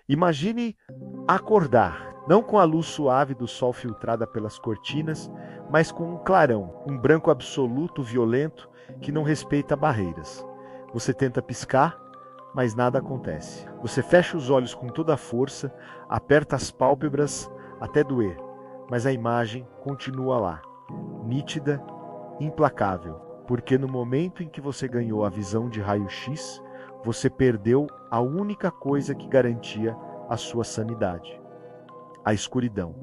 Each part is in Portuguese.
Imagine acordar, não com a luz suave do sol filtrada pelas cortinas, mas com um clarão, um branco absoluto, violento, que não respeita barreiras. Você tenta piscar, mas nada acontece. Você fecha os olhos com toda a força, aperta as pálpebras até doer, mas a imagem continua lá, nítida, implacável, porque no momento em que você ganhou a visão de raio-x, você perdeu a única coisa que garantia a sua sanidade: a escuridão.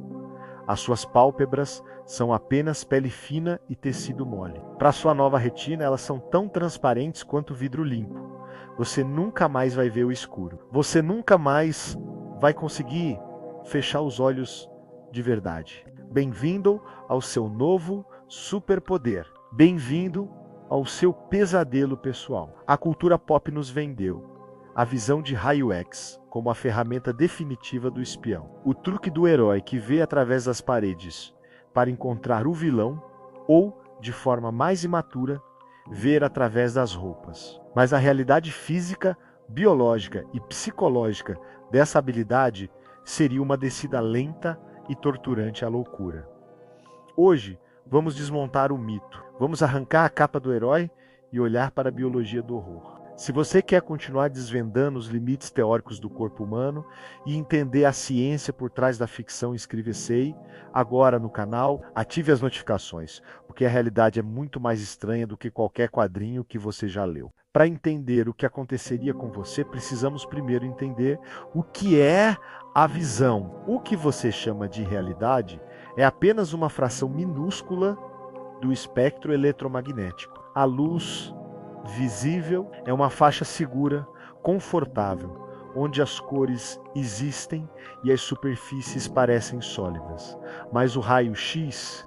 As suas pálpebras são apenas pele fina e tecido mole. Para sua nova retina, elas são tão transparentes quanto vidro limpo. Você nunca mais vai ver o escuro. Você nunca mais vai conseguir fechar os olhos de verdade. Bem-vindo ao seu novo superpoder. Bem-vindo ao seu pesadelo pessoal. A cultura pop nos vendeu a visão de raio-x como a ferramenta definitiva do espião. O truque do herói que vê através das paredes para encontrar o vilão, ou, de forma mais imatura, ver através das roupas. Mas a realidade física, biológica e psicológica dessa habilidade seria uma descida lenta e torturante à loucura. Hoje, vamos desmontar o mito. Vamos arrancar a capa do herói e olhar para a biologia do horror. Se você quer continuar desvendando os limites teóricos do corpo humano e entender a ciência por trás da ficção, inscreva-se agora no canal, ative as notificações, porque a realidade é muito mais estranha do que qualquer quadrinho que você já leu. Para entender o que aconteceria com você, precisamos primeiro entender o que é a visão. O que você chama de realidade é apenas uma fração minúscula do espectro eletromagnético. A luz visível é uma faixa segura, confortável, onde as cores existem e as superfícies parecem sólidas. Mas o raio-x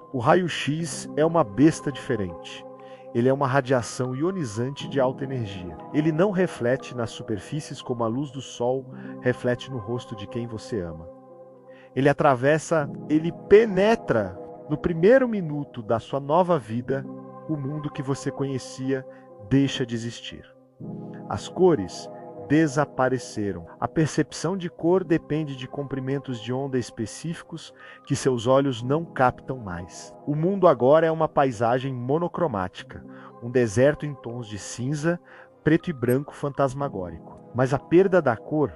é uma besta diferente. Ele é uma radiação ionizante de alta energia. Ele não reflete nas superfícies como a luz do sol reflete no rosto de quem você ama. Ele penetra no primeiro minuto da sua nova vida, o mundo que você conhecia deixa de existir. As cores desapareceram. A percepção de cor depende de comprimentos de onda específicos que seus olhos não captam mais. O mundo agora é uma paisagem monocromática, um deserto em tons de cinza, preto e branco fantasmagórico. Mas a perda da cor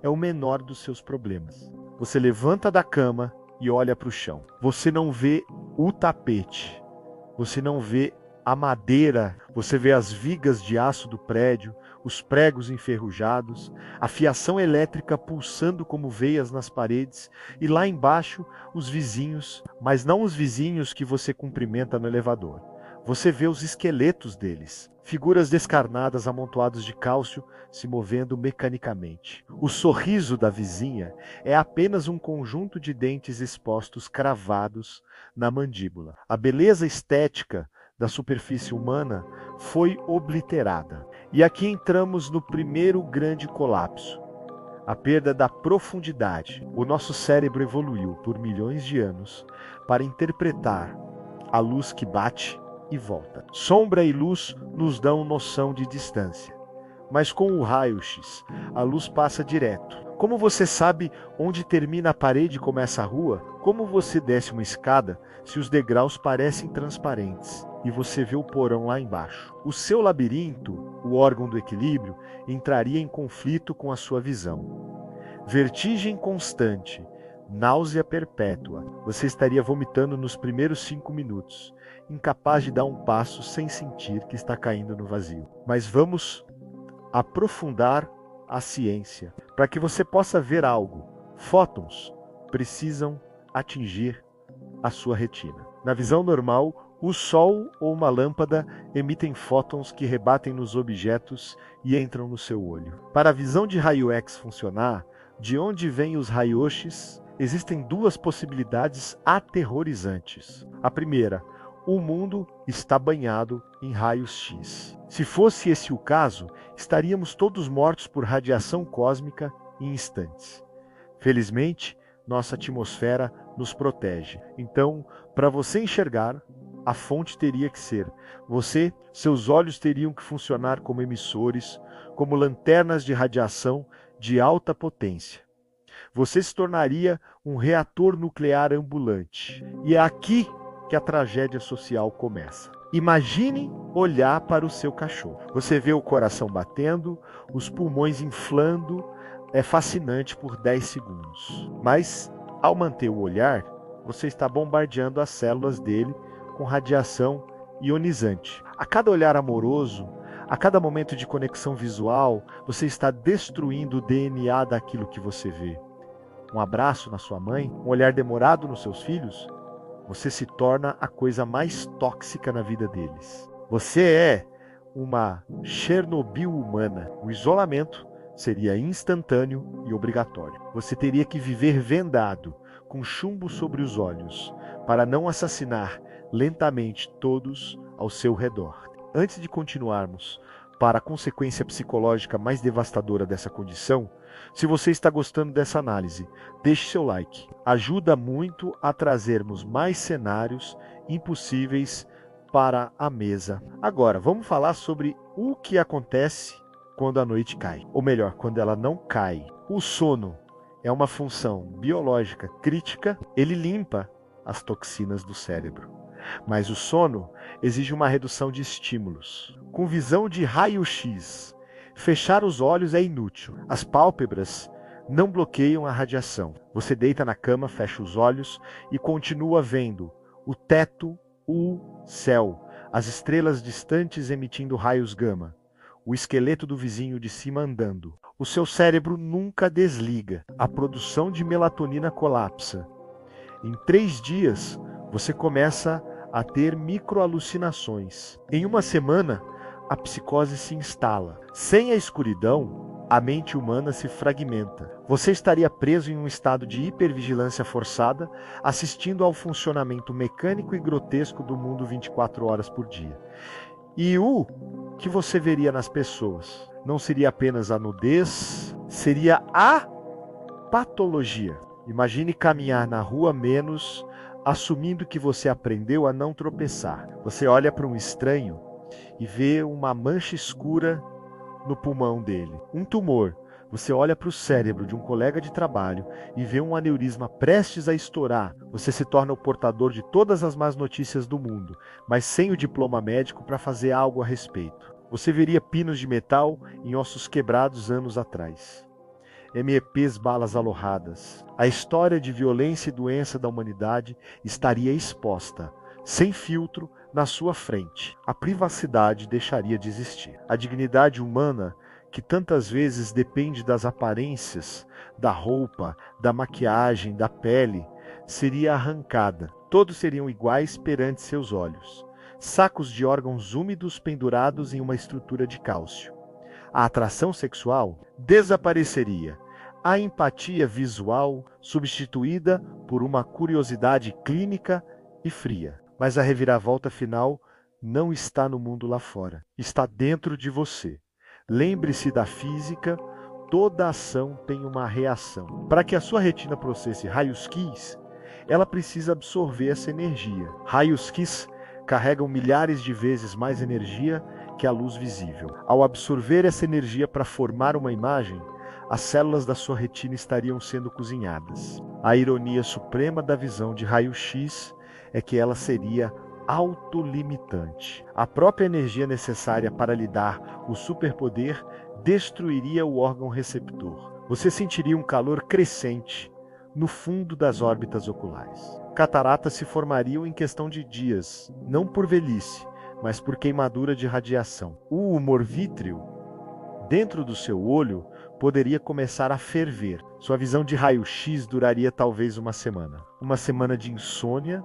é o menor dos seus problemas. Você levanta da cama e olha para o chão. Você não vê o tapete, você não vê a madeira, você vê as vigas de aço do prédio, os pregos enferrujados, a fiação elétrica pulsando como veias nas paredes, e lá embaixo os vizinhos, mas não os vizinhos que você cumprimenta no elevador. Você vê os esqueletos deles, figuras descarnadas amontoadas de cálcio se movendo mecanicamente. O sorriso da vizinha é apenas um conjunto de dentes expostos cravados na mandíbula. A beleza estética da superfície humana foi obliterada. E aqui entramos no primeiro grande colapso: a perda da profundidade. O nosso cérebro evoluiu por milhões de anos para interpretar a luz que bate e volta. Sombra e luz nos dão noção de distância. Mas com o raio-x, a luz passa direto. Como você sabe onde termina a parede e começa a rua? Como você desce uma escada se os degraus parecem transparentes e você vê o porão lá embaixo? O seu labirinto, o órgão do equilíbrio, entraria em conflito com a sua visão. Vertigem constante, náusea perpétua. Você estaria vomitando nos primeiros 5 minutos, incapaz de dar um passo sem sentir que está caindo no vazio. Mas vamos aprofundar a ciência para que você possa ver algo. Fótons precisam atingir a sua retina. Na visão normal, o sol ou uma lâmpada emitem fótons que rebatem nos objetos e entram no seu olho. Para a visão de raio-x funcionar, de onde vêm os raios-x? Existem duas possibilidades aterrorizantes. A primeira: o mundo está banhado em raios-x. Se fosse esse o caso, estaríamos todos mortos por radiação cósmica em instantes. Felizmente, nossa atmosfera nos protege. Então, para você enxergar, a fonte teria que ser você. Seus olhos teriam que funcionar como emissores, como lanternas de radiação de alta potência. Você se tornaria um reator nuclear ambulante. E é aqui que a tragédia social começa. Imagine olhar para o seu cachorro. Você vê o coração batendo, os pulmões inflando. É fascinante por 10 segundos. Mas, ao manter o olhar, você está bombardeando as células dele com radiação ionizante. A cada olhar amoroso, a cada momento de conexão visual, você está destruindo o DNA daquilo que você vê. Um abraço na sua mãe, um olhar demorado nos seus filhos, você se torna a coisa mais tóxica na vida deles. Você é uma Chernobyl humana. O isolamento seria instantâneo e obrigatório. Você teria que viver vendado, com chumbo sobre os olhos, para não assassinar lentamente todos ao seu redor. Antes de continuarmos para a consequência psicológica mais devastadora dessa condição, se você está gostando dessa análise, deixe seu like. Ajuda muito a trazermos mais cenários impossíveis para a mesa. Agora, vamos falar sobre o que acontece quando a noite cai. Ou melhor, quando ela não cai. O sono é uma função biológica crítica, ele limpa as toxinas do cérebro. Mas o sono exige uma redução de estímulos. Com visão de raio-x, fechar os olhos é inútil. As pálpebras não bloqueiam a radiação. Você deita na cama, fecha os olhos e continua vendo o teto, o céu, as estrelas distantes emitindo raios gama, o esqueleto do vizinho de cima andando. O seu cérebro nunca desliga. A produção de melatonina colapsa. Em 3 dias, você começa a ter microalucinações. Em uma semana, a psicose se instala. Sem a escuridão, a mente humana se fragmenta. Você estaria preso em um estado de hipervigilância forçada, assistindo ao funcionamento mecânico e grotesco do mundo 24 horas por dia. E o que você veria nas pessoas não seria apenas a nudez, seria a patologia. Imagine caminhar na rua menos, assumindo que você aprendeu a não tropeçar. Você olha para um estranho e vê uma mancha escura no pulmão dele. Um tumor. Você olha para o cérebro de um colega de trabalho e vê um aneurisma prestes a estourar. Você se torna o portador de todas as más notícias do mundo, mas sem o diploma médico para fazer algo a respeito. Você veria pinos de metal em ossos quebrados anos atrás. MEPs balas alojadas. A história de violência e doença da humanidade estaria exposta, sem filtro, na sua frente. A privacidade deixaria de existir. A dignidade humana, que tantas vezes depende das aparências, da roupa, da maquiagem, da pele, seria arrancada. Todos seriam iguais perante seus olhos. Sacos de órgãos úmidos pendurados em uma estrutura de cálcio. A atração sexual desapareceria. A empatia visual substituída por uma curiosidade clínica e fria. Mas a reviravolta final não está no mundo lá fora. Está dentro de você. Lembre-se da física, toda ação tem uma reação. Para que a sua retina processe raios-x, ela precisa absorver essa energia. Raios-x carregam milhares de vezes mais energia que a luz visível. Ao absorver essa energia para formar uma imagem, as células da sua retina estariam sendo cozinhadas. A ironia suprema da visão de raio-x é que ela seria autolimitante. A própria energia necessária para lhe dar o superpoder destruiria o órgão receptor. Você sentiria um calor crescente no fundo das órbitas oculares. Cataratas se formariam em questão de dias, não por velhice, mas por queimadura de radiação. O humor vítreo dentro do seu olho poderia começar a ferver. Sua visão de raio-x duraria talvez uma semana. Uma semana de insônia,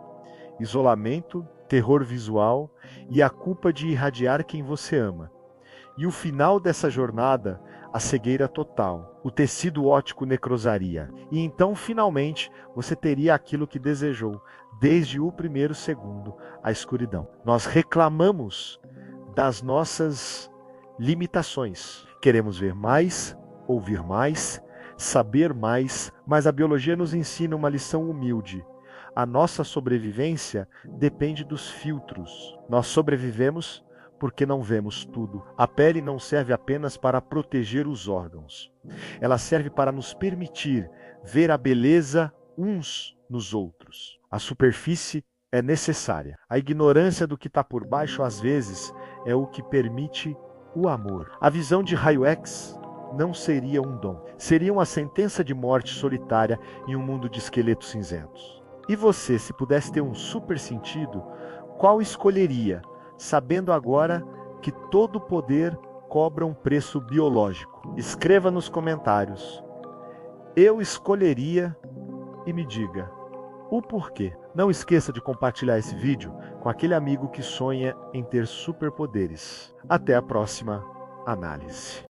isolamento, terror visual e a culpa de irradiar quem você ama. E o final dessa jornada, a cegueira total. O tecido óptico necrosaria. E então, finalmente, você teria aquilo que desejou, desde o primeiro segundo, a escuridão. Nós reclamamos das nossas limitações. Queremos ver mais, ouvir mais, saber mais, mas a biologia nos ensina uma lição humilde. A nossa sobrevivência depende dos filtros. Nós sobrevivemos porque não vemos tudo. A pele não serve apenas para proteger os órgãos. Ela serve para nos permitir ver a beleza uns nos outros. A superfície é necessária. A ignorância do que está por baixo, às vezes, é o que permite o amor. A visão de raio-x não seria um dom. Seria uma sentença de morte solitária em um mundo de esqueletos cinzentos. E você, se pudesse ter um super sentido, qual escolheria, sabendo agora que todo poder cobra um preço biológico? Escreva nos comentários. Eu escolheria e me diga o porquê. Não esqueça de compartilhar esse vídeo com aquele amigo que sonha em ter superpoderes. Até a próxima análise.